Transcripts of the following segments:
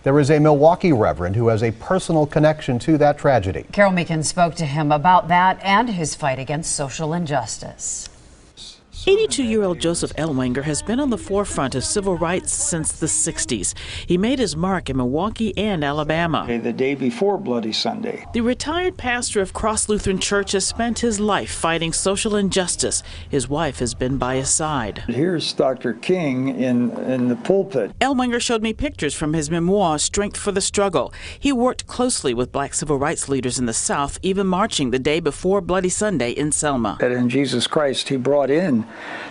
There is a Milwaukee reverend who has a personal connection to that tragedy. Carol Meekins spoke to him about that and his fight against social injustice. 82-year-old Joseph Ellwanger has been on the forefront of civil rights since the 60s. He made his mark in Milwaukee and Alabama. The day before Bloody Sunday. The retired pastor of Cross Lutheran Church has spent his life fighting social injustice. His wife has been by his side. Here's Dr. King in the pulpit. Ellwanger showed me pictures from his memoir, Strength for the Struggle. He worked closely with black civil rights leaders in the South, even marching the day before Bloody Sunday in Selma. That in Jesus Christ, he brought in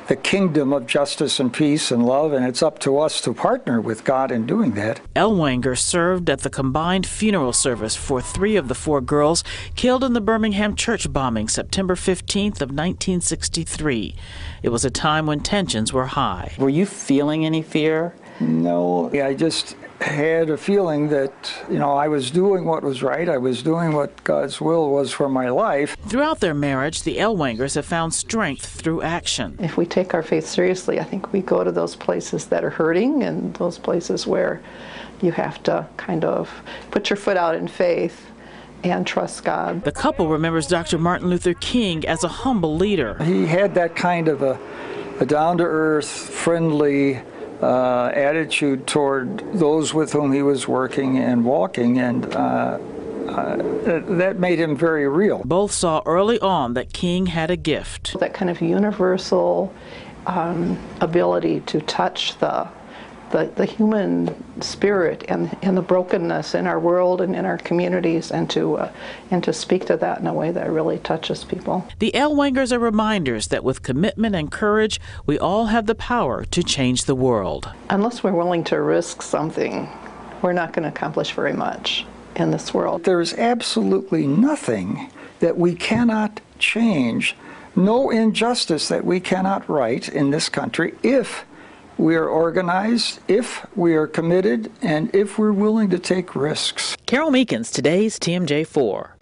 the kingdom of justice and peace and love, and it's up to us to partner with God in doing that. Ellwanger served at the combined funeral service for 3 of the 4 girls killed in the Birmingham church bombing September 15th of 1963. It was a time when tensions were high. Were you feeling any fear? No, I just had a feeling that, I was doing what was right. I was doing what God's will was for my life. Throughout their marriage, the Ellwangers have found strength through action. If we take our faith seriously, I think we go to those places that are hurting and those places where you have to kind of put your foot out in faith and trust God. The couple remembers Dr. Martin Luther King as a humble leader. He had that kind of a down-to-earth, friendly attitude toward those with whom he was working and walking, and that made him very real. Both saw early on that King had a gift. That kind of universal ability to touch the human spirit and the brokenness in our world and in our communities, and to speak to that in a way that really touches people. The Ellwangers are reminders that with commitment and courage, we all have the power to change the world. Unless we're willing to risk something, we're not going to accomplish very much in this world. There's absolutely nothing that we cannot change, no injustice that we cannot right in this country if we are organized, if we are committed, and if we're willing to take risks. Carol Meekins, today's TMJ4.